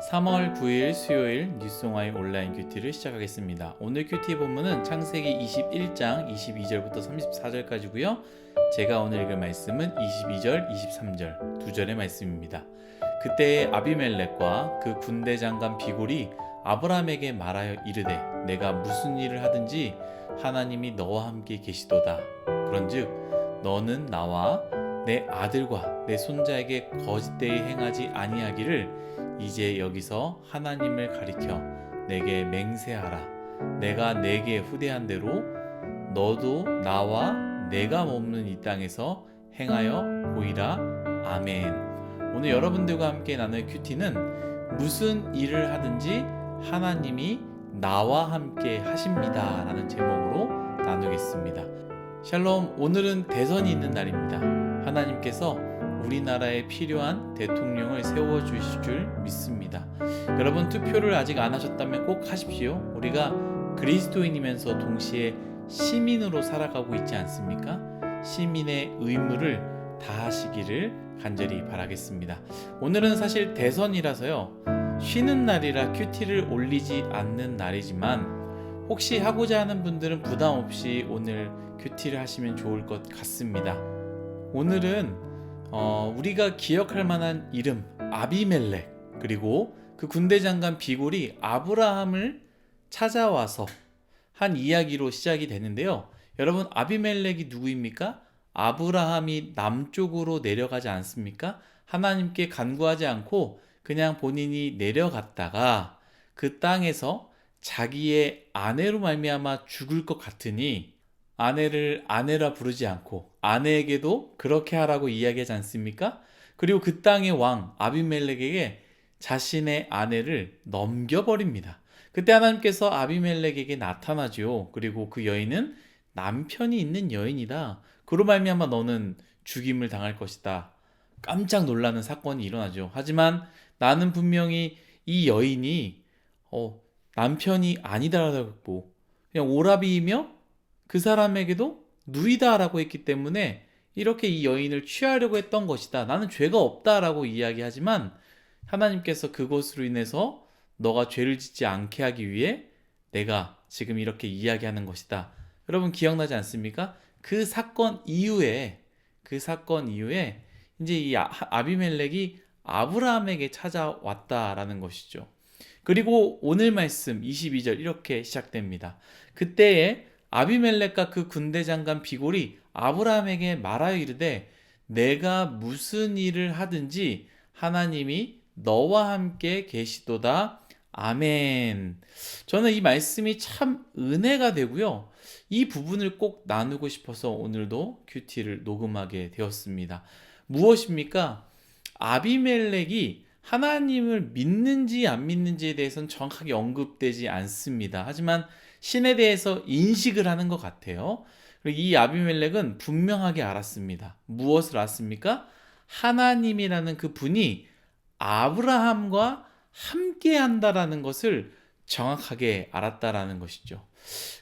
3월 9일 수요일 뉴스공화의 온라인 큐티를 시작하겠습니다. 오늘 큐티 본문은 창세기 21장 22절부터 34절까지고요. 제가 오늘 읽을 말씀은 22절, 23절 두 절의 말씀입니다. 그때 아비멜렉과 그 군대 장관 비골이 아브라함에게 말하여 이르되 내가 무슨 일을 하든지 하나님이 너와 함께 계시도다. 그런즉 너는 나와 내 아들과 내 손자에게 거짓되이 행하지 아니하기를 이제 여기서 하나님을 가리켜 내게 맹세하라. 내가 내게 후대한 대로 너도 나와 내가 머무는 이 땅에서 행하여 보이라. 아멘. 오늘 여러분들과 함께 나눌 큐티는 무슨 일을 하든지 하나님이 나와 함께 하십니다 라는 제목으로 나누겠습니다. 샬롬, 오늘은 대선이 있는 날입니다. 하나님께서 우리나라에 필요한 대통령을 세워주실 줄 믿습니다. 여러분, 투표를 아직 안 하셨다면 꼭 하십시오. 우리가 그리스도인이면서 동시에 시민으로 살아가고 있지 않습니까? 시민의 의무를 다하시기를 간절히 바라겠습니다. 오늘은 사실 대선이라서요, 쉬는 날이라 큐티를 올리지 않는 날이지만 혹시 하고자 하는 분들은 부담 없이 오늘 큐티를 하시면 좋을 것 같습니다. 오늘은 우리가 기억할 만한 이름 아비멜렉, 그리고 그 군대 장관 비골이 아브라함을 찾아와서 한 이야기로 시작이 되는데요. 여러분, 아비멜렉이 누구입니까? 아브라함이 남쪽으로 내려가지 않습니까? 하나님께 간구하지 않고 그냥 본인이 내려갔다가 그 땅에서 자기의 아내로 말미암아 죽을 것 같으니 아내를 아내라 부르지 않고 아내에게도 그렇게 하라고 이야기하지 않습니까? 그리고 그 땅의 왕 아비멜렉에게 자신의 아내를 넘겨버립니다. 그때 하나님께서 아비멜렉에게 나타나죠. 그리고 그 여인은 남편이 있는 여인이다. 그로 말미암아 너는 죽임을 당할 것이다. 깜짝 놀라는 사건이 일어나죠. 하지만 나는 분명히 이 여인이 남편이 아니다라고 그냥 오라비이며 그 사람에게도 누이다라고 했기 때문에 이렇게 이 여인을 취하려고 했던 것이다. 나는 죄가 없다라고 이야기하지만 하나님께서 그것으로 인해서 너가 죄를 짓지 않게 하기 위해 내가 지금 이렇게 이야기하는 것이다. 여러분, 기억나지 않습니까? 그 사건 이후에 이제 이 아비멜렉이 아브라함에게 찾아왔다라는 것이죠. 그리고 오늘 말씀 22절 이렇게 시작됩니다. 그때에 아비멜렉과 그 군대 장관 비골이 아브라함에게 말하여 이르되 내가 무슨 일을 하든지 하나님이 너와 함께 계시도다. 아멘. 저는 이 말씀이 참 은혜가 되고요. 이 부분을 꼭 나누고 싶어서 오늘도 큐티를 녹음하게 되었습니다. 무엇입니까? 아비멜렉이 하나님을 믿는지 안 믿는지에 대해서는 정확하게 언급되지 않습니다. 하지만 신에 대해서 인식을 하는 것 같아요. 그리고 이 아비멜렉은 분명하게 알았습니다. 무엇을 알았습니까? 하나님이라는 그 분이 아브라함과 함께 한다라는 것을 정확하게 알았다라는 것이죠.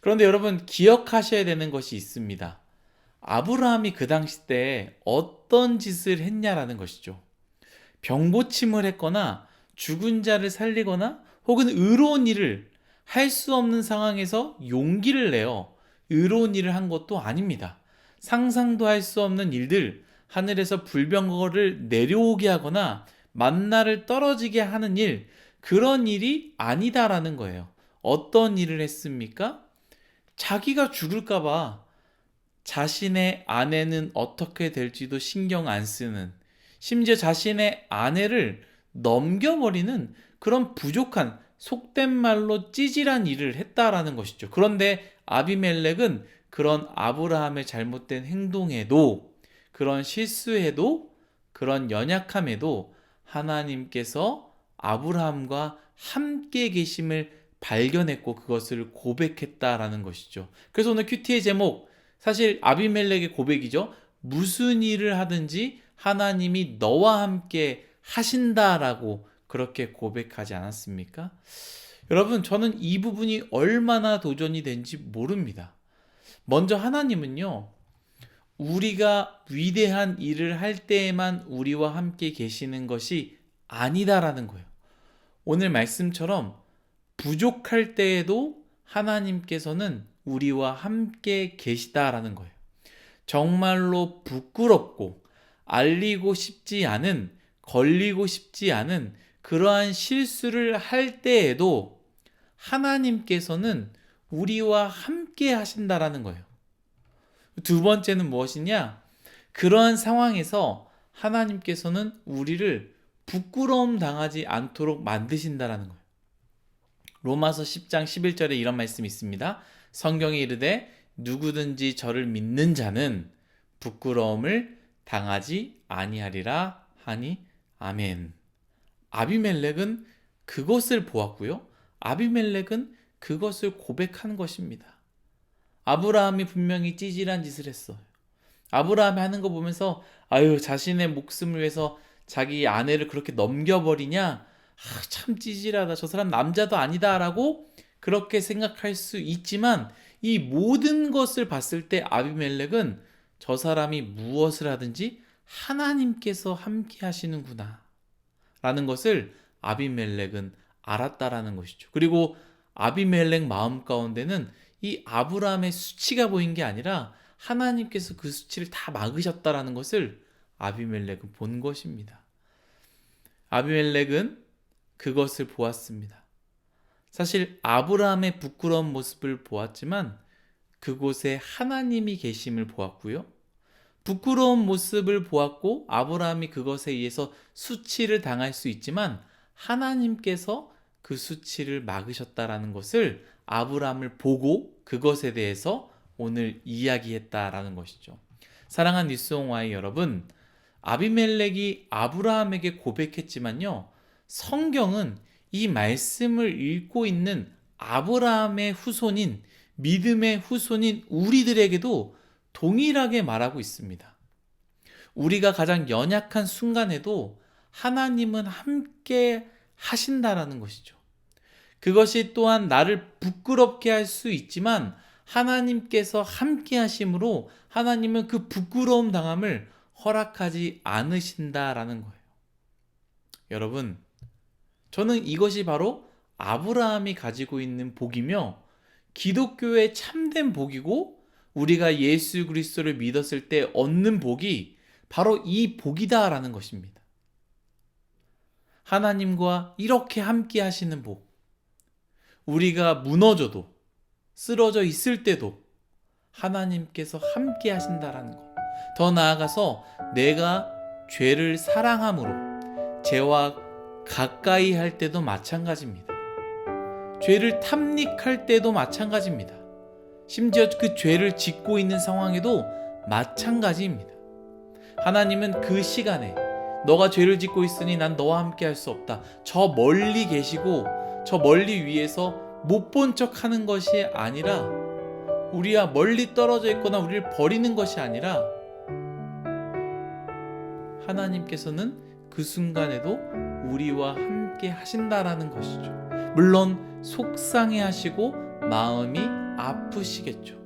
그런데 여러분, 기억하셔야 되는 것이 있습니다. 아브라함이 그 당시 때 어떤 짓을 했냐라는 것이죠. 병고침을 했거나 죽은 자를 살리거나 혹은 의로운 일을 할 수 없는 상황에서 용기를 내어 의로운 일을 한 것도 아닙니다. 상상도 할 수 없는 일들, 하늘에서 불병거를 내려오게 하거나 만나를 떨어지게 하는 일, 그런 일이 아니다라는 거예요. 어떤 일을 했습니까? 자기가 죽을까봐 자신의 아내는 어떻게 될지도 신경 안 쓰는, 심지어 자신의 아내를 넘겨버리는 그런 부족한, 속된 말로 찌질한 일을 했다라는 것이죠. 그런데 아비멜렉은 그런 아브라함의 잘못된 행동에도, 그런 실수에도, 그런 연약함에도 하나님께서 아브라함과 함께 계심을 발견했고 그것을 고백했다라는 것이죠. 그래서 오늘 큐티의 제목, 사실 아비멜렉의 고백이죠. 무슨 일을 하든지 하나님이 너와 함께 하신다라고 그렇게 고백하지 않았습니까? 여러분, 저는 이 부분이 얼마나 도전이 된지 모릅니다. 먼저 하나님은요, 우리가 위대한 일을 할 때에만 우리와 함께 계시는 것이 아니다라는 거예요. 오늘 말씀처럼 부족할 때에도 하나님께서는 우리와 함께 계시다라는 거예요. 정말로 부끄럽고 알리고 싶지 않은, 걸리고 싶지 않은 그러한 실수를 할 때에도 하나님께서는 우리와 함께 하신다라는 거예요. 두 번째는 무엇이냐? 그러한 상황에서 하나님께서는 우리를 부끄러움 당하지 않도록 만드신다라는 거예요. 로마서 10장 11절에 이런 말씀이 있습니다. 성경이 이르되 누구든지 저를 믿는 자는 부끄러움을 당하지 아니하리라 하니 아멘. 아비멜렉은 그것을 보았고요. 아비멜렉은 그것을 고백한 것입니다. 아브라함이 분명히 찌질한 짓을 했어요. 아브라함이 하는 거 보면서 자신의 목숨을 위해서 자기 아내를 그렇게 넘겨버리냐? 참 찌질하다. 저 사람 남자도 아니다 라고 그렇게 생각할 수 있지만 이 모든 것을 봤을 때 아비멜렉은 저 사람이 무엇을 하든지 하나님께서 함께 하시는구나 라는 것을 아비멜렉은 알았다라는 것이죠. 그리고 아비멜렉 마음 가운데는 이 아브라함의 수치가 보인 게 아니라 하나님께서 그 수치를 다 막으셨다라는 것을 아비멜렉은 본 것입니다. 아비멜렉은 그것을 보았습니다. 사실 아브라함의 부끄러운 모습을 보았지만 그곳에 하나님이 계심을 보았고요. 부끄러운 모습을 보았고 아브라함이 그것에 의해서 수치를 당할 수 있지만 하나님께서 그 수치를 막으셨다라는 것을 아브라함을 보고 그것에 대해서 오늘 이야기했다라는 것이죠. 사랑하는 뉴스온와의 여러분, 아비멜렉이 아브라함에게 고백했지만요, 성경은 이 말씀을 읽고 있는 아브라함의 후손인, 믿음의 후손인 우리들에게도 동일하게 말하고 있습니다. 우리가 가장 연약한 순간에도 하나님은 함께 하신다라는 것이죠. 그것이 또한 나를 부끄럽게 할 수 있지만 하나님께서 함께 하심으로 하나님은 그 부끄러움 당함을 허락하지 않으신다라는 거예요. 여러분, 저는 이것이 바로 아브라함이 가지고 있는 복이며 기독교의 참된 복이고 우리가 예수 그리스도를 믿었을 때 얻는 복이 바로 이 복이다라는 것입니다. 하나님과 이렇게 함께 하시는 복. 우리가 무너져도 쓰러져 있을 때도 하나님께서 함께 하신다라는 것. 더 나아가서 내가 죄를 사랑함으로 죄와 가까이 할 때도 마찬가지입니다. 죄를 탐닉할 때도 마찬가지입니다. 심지어 그 죄를 짓고 있는 상황에도 마찬가지입니다. 하나님은 그 시간에 너가 죄를 짓고 있으니 난 너와 함께 할 수 없다. 저 멀리 계시고 저 멀리 위에서 못 본 척 하는 것이 아니라 우리와 멀리 떨어져 있거나 우리를 버리는 것이 아니라 하나님께서는 그 순간에도 우리와 함께 하신다라는 것이죠. 물론 속상해 하시고 마음이 아프시겠죠.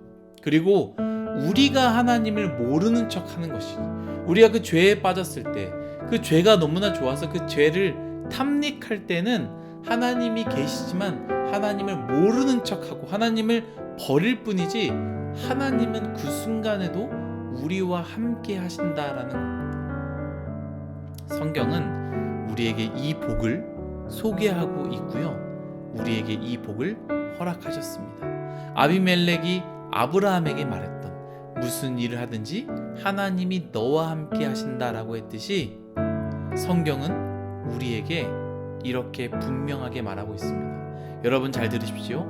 그리고 우리가 하나님을 모르는 척 하는 것이죠. 우리가 그 죄에 빠졌을 때 그 죄가 너무나 좋아서 그 죄를 탐닉할 때는 하나님이 계시지만 하나님을 모르는 척하고 하나님을 버릴 뿐이지 하나님은 그 순간에도 우리와 함께 하신다라는 겁니다. 성경은 우리에게 이 복을 소개하고 있고요. 우리에게 이 복을 허락하셨습니다. 아비멜렉이 아브라함에게 말했던 무슨 일을 하든지 하나님이 너와 함께 하신다라고 했듯이 성경은 우리에게 이렇게 분명하게 말하고 있습니다. 여러분 잘 들으십시오.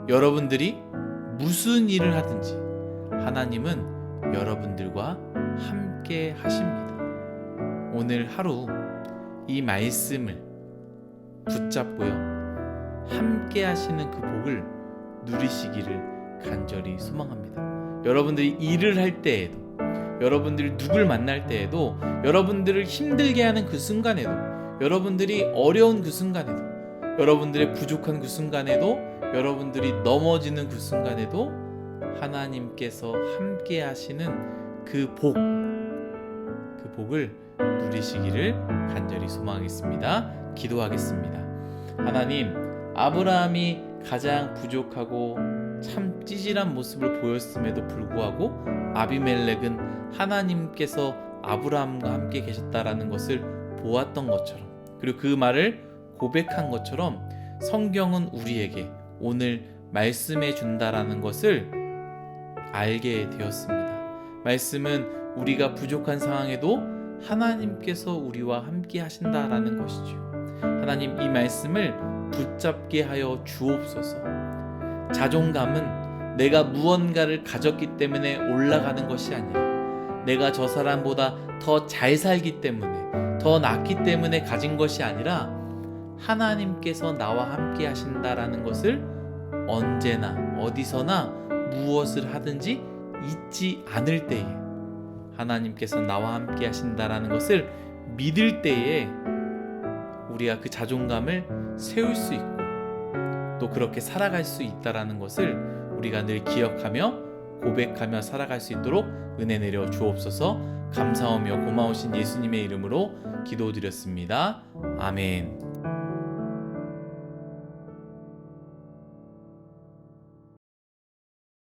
여러분들이 무슨 일을 하든지 하나님은 여러분들과 함께 하십니다. 오늘 하루 이 말씀을 붙잡고요. 함께 하시는 그 복을 누리시기를 간절히 소망합니다. 여러분들이 일을 할 때에도 여러분들이 누굴 만날 때에도 여러분들을 힘들게 하는 그 순간에도 여러분들이 어려운 그 순간에도 여러분들의 부족한 그 순간에도 여러분들이 넘어지는 그 순간에도 하나님께서 함께 하시는 그 복을 누리시기를 간절히 소망하겠습니다. 기도하겠습니다. 하나님, 아브라함이 가장 부족하고 참 찌질한 모습을 보였음에도 불구하고 아비멜렉은 하나님께서 아브라함과 함께 계셨다라는 것을 보았던 것처럼, 그리고 그 말을 고백한 것처럼 성경은 우리에게 오늘 말씀해 준다라는 것을 알게 되었습니다. 말씀은 우리가 부족한 상황에도 하나님께서 우리와 함께 하신다라는 것이죠. 하나님, 이 말씀을 붙잡게 하여 주옵소서. 자존감은 내가 무언가를 가졌기 때문에 올라가는 것이 아니라 내가 저 사람보다 더 잘 살기 때문에, 더 낫기 때문에 가진 것이 아니라 하나님께서 나와 함께 하신다라는 것을 언제나 어디서나 무엇을 하든지 잊지 않을 때에, 하나님께서 나와 함께 하신다라는 것을 믿을 때에 우리가 그 자존감을 세울 수 있고 또 그렇게 살아갈 수 있다라는 것을 우리가 늘 기억하며 고백하며 살아갈 수 있도록 은혜 내려 주옵소서. 감사하며 고마우신 예수님의 이름으로 기도드렸습니다. 아멘.